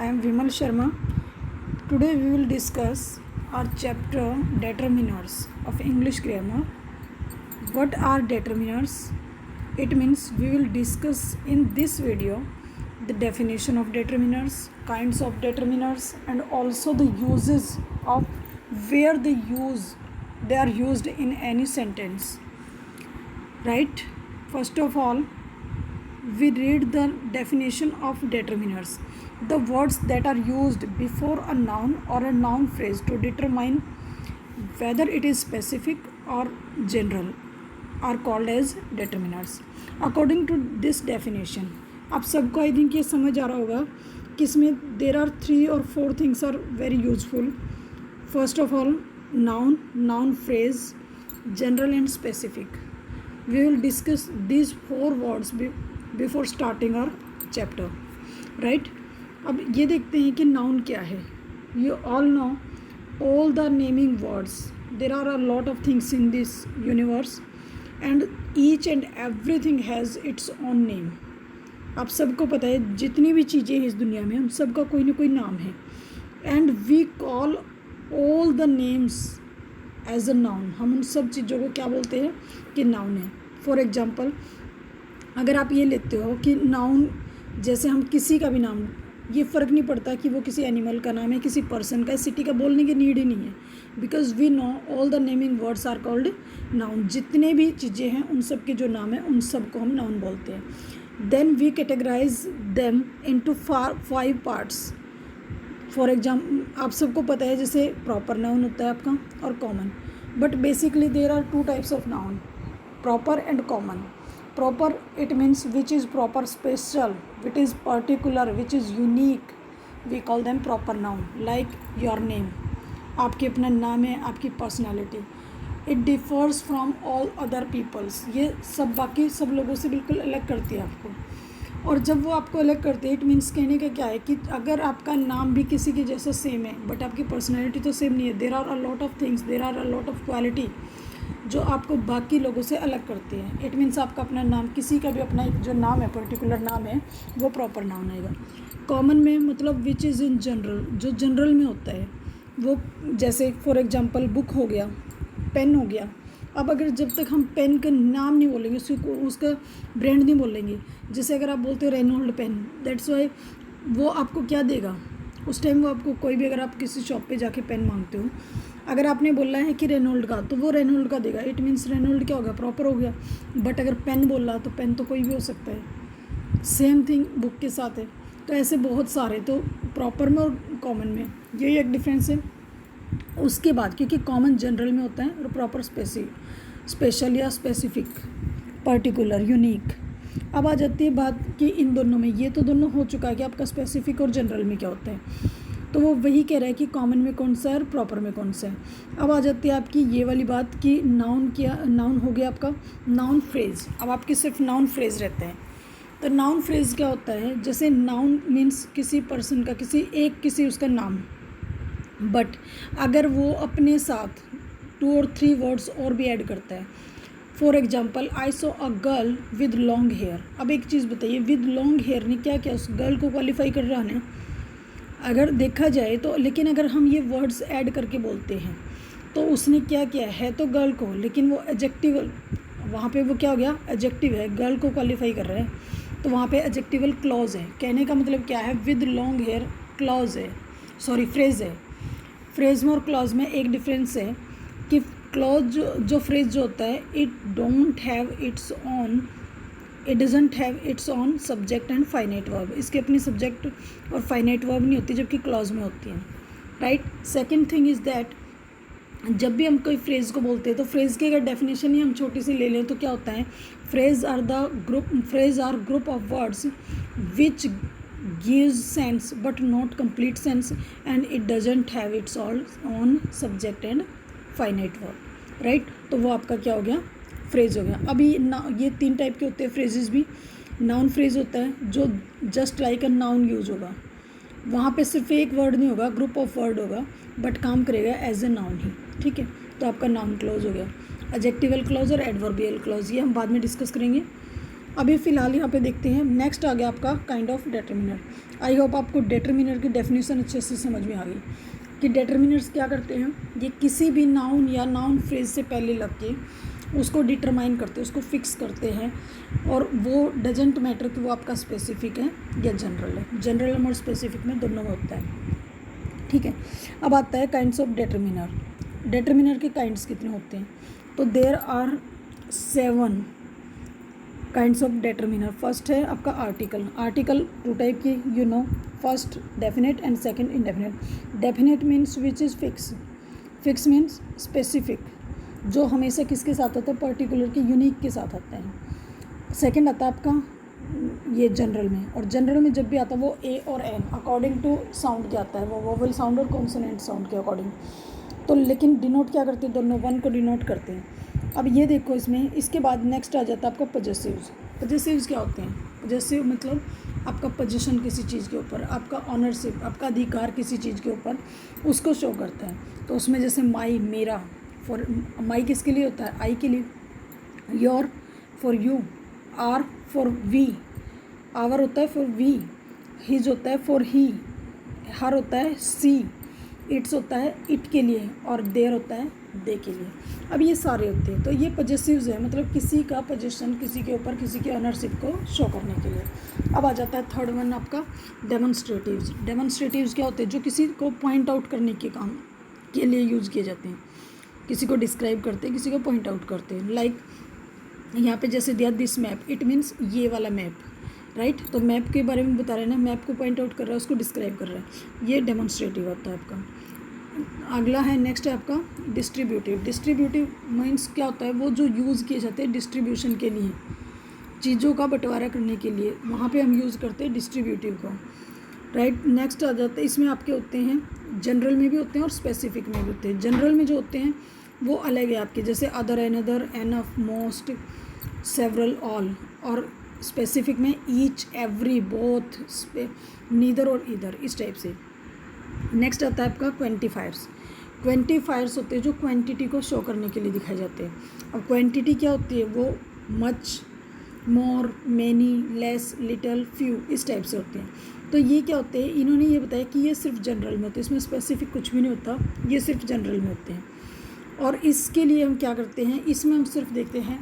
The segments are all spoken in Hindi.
am Vimal Sharma. Today we will discuss our chapter determiners of English grammar. What are determiners? It means we will discuss in this video the definition of determiners, kinds of determiners, and also the uses of where they are used in any sentence. Right? First of all, we read the definition of determiners. The words that are used before a noun or a noun phrase to determine whether it is specific or general are called as determiners. According to this definition, आप सबको आई थिंक ये समझ आ रहा होगा कि इसमें there are 3 or 4 things are very useful. First of all noun, noun phrase, general and specific. We will discuss these 4 words before starting our chapter, right? अब ये देखते हैं कि noun क्या है. You all know all the naming words. There are a lot of things in this universe and each and everything has its own name. आप सबको पता है जितनी भी चीज़ें हैं इस दुनिया में उन सबका कोई ना कोई नाम है. And we call all the names as a noun. हम उन सब चीज़ों को क्या बोलते हैं कि नाउन है. फॉर एग्जाम्पल, अगर आप ये लेते हो कि नाउन, जैसे हम किसी का भी नाम, ये फ़र्क नहीं पड़ता कि वो किसी एनिमल का नाम है, किसी पर्सन का, सिटी का, बोलने की नीड ही नहीं है. Because we know all the naming words are called noun. जितने भी चीज़ें हैं उन सब के जो नाम है उन सब को हम नाउन बोलते हैं. Then we categorize them into 5 parts. For example, आप सबको पता है जैसे प्रॉपर नाउन होता है आपका और common. But basically there are 2 types of noun, proper and common. Proper, it means which is proper, special, which is particular, which is unique. We call them proper noun. Like your name, आपके अपना नाम है, आपकी personality. It differs from all other peoples. ये सब बाकी सब लोगों से बिल्कुल अलग करती है आपको. और जब वो आपको अलग करते हैं, इट मीन्स कहने का क्या है कि अगर आपका नाम भी किसी के जैसा सेम है बट आपकी पर्सनैलिटी तो सेम नहीं है, there are a lot of things, there are a lot of quality जो आपको बाकी लोगों से अलग करती है. इट मीन्स आपका अपना नाम, किसी का भी अपना एक जो नाम है, पर्टिकुलर नाम है, वो प्रॉपर नाउन आएगा. कॉमन में मतलब विच इज़ इन जनरल, जो जनरल में होता है वो, जैसे फॉर एग्जांपल बुक हो गया, पेन हो गया. अब अगर जब तक हम पेन का नाम नहीं बोलेंगे, उसका ब्रांड नहीं बोलेंगे, जैसे अगर आप बोलते हो रेनोल्ड पेन, दैट्स वाई वो आपको क्या देगा उस टाइम. वो आपको कोई भी, अगर आप किसी शॉप पे जाके पेन मांगते हो, अगर आपने बोला है कि रेनोल्ड का, तो वो रेनोल्ड का देगा. इट मीन्स रेनोल्ड क्या होगा, प्रॉपर हो गया. बट अगर पेन बोला तो पेन तो कोई भी हो सकता है. सेम थिंग बुक के साथ है. तो ऐसे बहुत सारे, तो प्रॉपर में और कॉमन में यही एक डिफरेंस है. उसके बाद, क्योंकि कॉमन जनरल में होता है और प्रॉपर स्पेशल या स्पेसिफिक, पर्टिकुलर, यूनिक. अब आ जाती है बात कि इन दोनों में, ये तो दोनों हो चुका है कि आपका स्पेसिफिक और जनरल में क्या होता है. तो वो वही कह रहा है कि कॉमन में कौन सा है और प्रॉपर में कौन सा है. अब आ जाती है आपकी ये वाली बात कि नाउन क्या, नाउन हो गया आपका नाउन फ्रेज. अब आपके सिर्फ नाउन फ्रेज रहते हैं. तो नाउन फ्रेज क्या होता है, जैसे नाउन मीन्स किसी पर्सन का, किसी उसका नाम, बट अगर वो अपने साथ 2 or 3 वर्ड्स और भी ऐड करता है. For example, I saw a girl with long hair. अब एक चीज़ बताइए, विद लॉन्ग हेयर ने क्या क्या उस गर्ल को क्वालिफाई कर रहा है अगर देखा जाए तो. लेकिन अगर हम ये वर्ड्स ऐड करके बोलते हैं तो उसने क्या किया है, तो गर्ल को, लेकिन वो एडजेक्टिव, वहाँ पे वो क्या हो गया, एडजेक्टिव है, गर्ल को क्वालिफाई कर रहा है, तो वहाँ पे एडजेक्टिवल क्लॉज है. कहने का मतलब क्या है, विद लॉन्ग हेयर क्लॉज है, सॉरी फ्रेज है. फ्रेज में और क्लॉज में एक डिफरेंस है कि क्लॉज जो फ्रेज जो होता है, it doesn't have it's on subject and finite verb. इसके अपनी सब्जेक्ट और फाइनाइट वर्ब नहीं होती, जबकि क्लॉज में होती है. Right. Second thing is that जब भी हम कोई फ्रेज़ को बोलते हैं तो फ्रेज़ की अगर डेफिनेशन ही हम छोटी सी ले लें तो क्या होता है, phrase are group of words which gives sense but not complete sense and it doesn't have its own subject and finite verb. Right. तो वो आपका क्या हो गया, फ्रेज हो गया. अभी ये 3 टाइप के होते हैं फ्रेजेस भी. नाउन फ्रेज होता है जो just like a noun use होगा, वहाँ पे सिर्फ एक वर्ड नहीं होगा, ग्रुप ऑफ वर्ड होगा, बट काम करेगा एज ए नाउन ही. ठीक है. तो आपका नाउन क्लॉज हो गया. एडजेक्टिवल क्लॉज और एडवर्बियल क्लॉज ये हम बाद में डिस्कस करेंगे. अभी फ़िलहाल यहाँ पे देखते हैं। नेक्स्ट आ गया आपका kind of determiner. I hope आपको डिटरमिनर की डेफिनेशन अच्छे से समझ में आ गई कि डिटरमिनर्स क्या करते हैं। ये किसी भी नाउन या नाउन फ्रेज से पहले लग के उसको डिटरमाइन करते हैं, उसको फिक्स करते हैं, और वो डजेंट मैटर कि वो आपका स्पेसिफिक है या जनरल है। जनरल और स्पेसिफिक में दोनों में होता है, ठीक है। अब आता है काइंड्स ऑफ डिटरमिनर। डिटरमिनर के काइंड्स कितने होते हैं? तो there are 7 kinds of determiner. First है आपका आर्टिकल। आर्टिकल 2 टाइप की, you know. First definite and second indefinite. Definite means which is fix, fix means specific, जो हमेशा किसके साथ होता है? पर्टिकुलर के, यूनिक के साथ आता है। सेकंड आता है आपका ये जनरल में, और जनरल में जब भी आता है वो ए और एन अकॉर्डिंग टू साउंड के आता है, वो वोवल साउंड और कॉन्सोनेंट साउंड के अकॉर्डिंग। तो लेकिन डिनोट क्या करते हैं? दोनों वन को डिनोट करते हैं। अब ये देखो इसमें, इसके बाद नेक्स्ट आ जाता है आपका पजेसिव्स। पजेसिव्स क्या होते हैं? पजेसिव मतलब आपका पोजीशन किसी चीज़ के ऊपर, आपका ऑनरशिप, आपका अधिकार किसी चीज़ के ऊपर, उसको शो करता है। तो उसमें जैसे माई, मेरा, फॉर माई किसके लिए होता है? आई के लिए। Your for you, are for we, our होता है फॉर वी, हिज होता है फॉर ही, हर होता है सी, इट्स होता है इट के लिए, और देयर होता है दे के लिए। अब ये सारे होते हैं। तो ये पजेसिव्स है, मतलब किसी का पोजीशन किसी के ऊपर, किसी की ऑनरशिप को शो करने के लिए। अब आ जाता है थर्ड वन आपका डेमोन्स्ट्रेटिव्स। डेमोन्स्ट्रेटिव्स क्या होते हैं? जो किसी को पॉइंट आउट करने के काम के लिए यूज़ किए जाते हैं। किसी को डिस्क्राइब करते हैं, किसी को पॉइंट आउट करते हैं। लाइक यहाँ पे जैसे दिया दिस मैप, इट मीन्स ये वाला मैप, राइट। तो मैप के बारे में बता रहे हैं ना, मैप को पॉइंट आउट कर रहा है, उसको डिस्क्राइब कर रहा है, ये डेमोन्स्ट्रेटिव होता है आपका। अगला है नेक्स्ट है आपका डिस्ट्रीब्यूटिव। डिस्ट्रीब्यूटिव मीन्स क्या होता है? वो जो यूज़ किए जाते हैं डिस्ट्रीब्यूशन के लिए, चीज़ों का बंटवारा करने के लिए, वहाँ पे हम यूज़ करते हैं डिस्ट्रीब्यूटिव को, राइट। नेक्स्ट आ जाता है, इसमें आपके होते हैं जनरल में भी होते हैं और स्पेसिफिक में भी होते हैं। जनरल में जो होते हैं वो अलग है आपके, जैसे other, another, enough, most, several, all. और स्पेसिफिक में ईच, एवरी, बोथ, नीदर और ईदर, इस टाइप से। नेक्स्ट आता है आपका क्वेंटिफायर्स। क्वेंटिफायर्स होते हैं जो क्वांटिटी को शो करने के लिए दिखाए जाते हैं। अब क्वांटिटी क्या होती है? वो मच, मोर, मैनी, लेस, लिटल, फ्यू, इस टाइप से होते हैं। तो ये क्या होते हैं? इन्होंने ये बताया कि ये सिर्फ जनरल में होते हैं, इसमें स्पेसिफिक कुछ भी नहीं होता, ये सिर्फ जनरल में होते हैं। और इसके लिए हम क्या करते हैं? इसमें हम सिर्फ देखते हैं,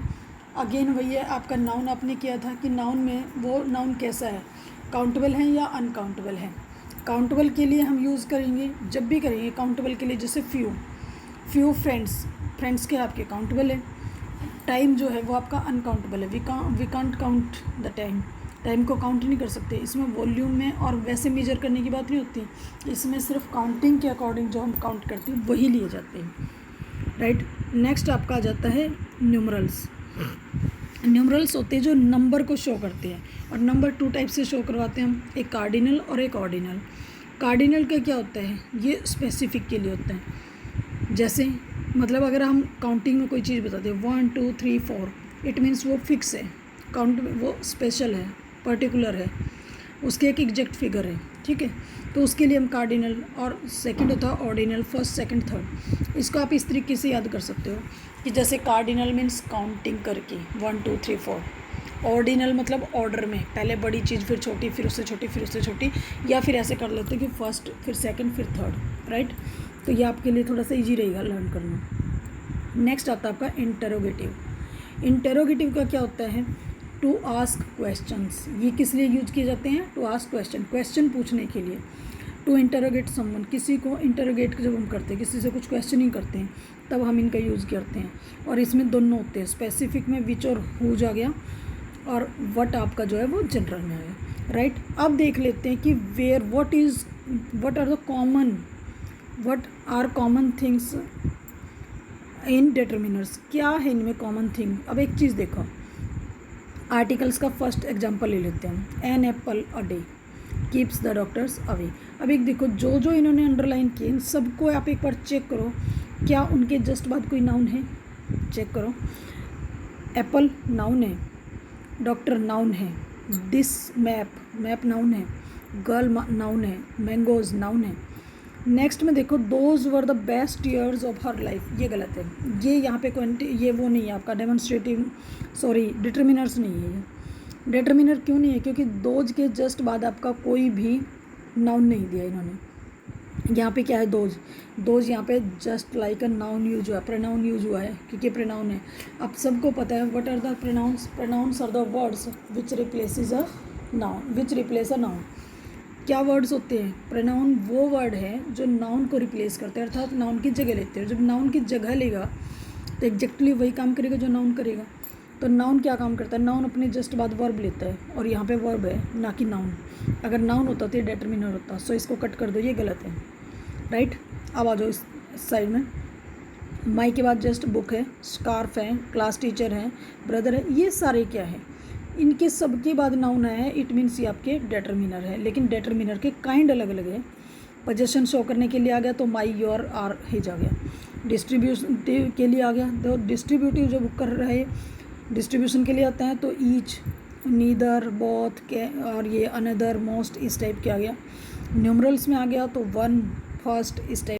अगेन वही है आपका नाउन। आपने किया था कि नाउन में वो नाउन कैसा है, काउंटेबल है या अनकाउंटेबल है। काउंटेबल के लिए हम यूज़ करेंगे, जब भी करेंगे काउंटेबल के लिए, जैसे फ्यू फ्रेंड्स के आपके काउंटेबल है। टाइम जो है वो आपका अनकाउंटेबल है, we can't count the time को काउंट नहीं कर सकते। इसमें वॉल्यूम में और वैसे मेजर करने की बात नहीं होती, इसमें सिर्फ काउंटिंग के अकॉर्डिंग जो हम काउंट करते हैं वही लिए जाते हैं, राइट। नेक्स्ट आपका आ जाता है न्यूमरल्स। न्यूमरल्स होते हैं जो नंबर को शो करते हैं, और नंबर 2 टाइप से शो करवाते हैं हम, एक कार्डिनल और एक ऑर्डिनल। कार्डिनल का क्या होता है? ये स्पेसिफिक के लिए होता है। जैसे मतलब अगर हम काउंटिंग में कोई चीज़ बताते हैं 1 2 3 4, इट मीन्स वो फिक्स है, काउंट वो स्पेशल है, पर्टिकुलर है, उसके एक एग्जैक्ट फिगर है, ठीक है। तो उसके लिए हम कार्डिनल, और सेकंड होता है ऑर्डिनल, फर्स्ट, सेकंड, थर्ड। इसको आप इस तरीके से याद कर सकते हो कि जैसे कार्डिनल मीन्स काउंटिंग करके 1 2 3 4, ऑर्डिनल मतलब ऑर्डर में, पहले बड़ी चीज़ फिर छोटी, फिर उससे छोटी, फिर उससे छोटी, या फिर ऐसे कर लेते कि फर्स्ट फिर सेकंड फिर थर्ड, राइट। तो ये आपके लिए थोड़ा सा इजी रहेगा लर्न करना। नेक्स्ट आता है आपका इंटरोगेटिव। इंटरोगेटिव का क्या होता है? To ask questions. ये किस लिए यूज किए जाते हैं? टू आस्क क्वेश्चन पूछने के लिए। टू इंटरोगेट समवन, किसी को इंटरोगेट जब हम करते हैं, किसी से कुछ क्वेश्चनिंग करते हैं, तब हम इनका यूज़ करते हैं। और इसमें दोनों होते हैं, स्पेसिफिक में विच और हुज आ गया, और वट आपका जो है वो जनरल में आ गया, राइट। अब देख लेते हैं कि where, what are common things in determiners. क्या है इनमें कॉमन थिंग? अब एक चीज़ देखो, आर्टिकल्स का फर्स्ट एग्जांपल ले लेते हैं, an apple a day keeps the doctors away. अब एक देखो, जो जो इन्होंने अंडरलाइन किए इन सबको आप एक बार चेक करो, क्या उनके जस्ट बाद कोई नाउन है? चेक करो। एप्पल नाउन है, डॉक्टर नाउन है, दिस मैप नाउन है, गर्ल नाउन है, मैंगोज नाउन है। नेक्स्ट में देखो, those were the best years of her life, ये गलत है, ये यहाँ पे ये वो नहीं है आपका डेमोन्स्ट्रेटिव, सॉरी डिटरमिनर्स नहीं है ये। डिटर्मिनर क्यों नहीं है? क्योंकि दोज के जस्ट बाद आपका कोई भी नाउन नहीं दिया इन्होंने। यहाँ पे क्या है? दोज यहाँ पे just like a noun use हुआ है, प्रोनाउन यूज हुआ है, क्योंकि प्रोनाउन है। अब सबको पता है what are the pronouns? Pronouns are the words which replaces a noun, which replace a noun. क्या वर्ड्स होते हैं? प्रोनाउन वो वर्ड है जो नाउन को रिप्लेस करते हैं, अर्थात नाउन की जगह लेते हैं। जब नाउन की जगह लेगा तो एग्जैक्टली वही काम करेगा जो नाउन करेगा। तो नाउन क्या काम करता है? नाउन अपने जस्ट बाद वर्ब लेता है, और यहाँ पे वर्ब है ना कि नाउन। अगर नाउन होता तो ये डिटर्मिनर होता। सो इसको कट कर दो, ये गलत है, राइट। अब आ जाओ इस साइड में। माई के बाद जस्ट बुक है, स्कार्फ है, क्लास टीचर है, ब्रदर है, ये सारे क्या है? इनके सबके बाद नाउन आया है, इट मीन्स ये आपके डिटर्मिनर है। लेकिन डिटर्मिनर के काइंड अलग अलग है। पोजेशन शो करने के लिए आ गया तो माई, योर, आर, हिज आ गया। डिस्ट्रीब्यूटिव के लिए आ गया तो डिस्ट्रीब्यूटिव जब कर रहे डिस्ट्रीब्यूशन के लिए आता है तो ईच, नीदर, बोथ के, और ये अनदर, मोस्ट, इस टाइप के आ गया। न्यूमरल्स में आ गया तो वन, फर्स्ट, इस टाइप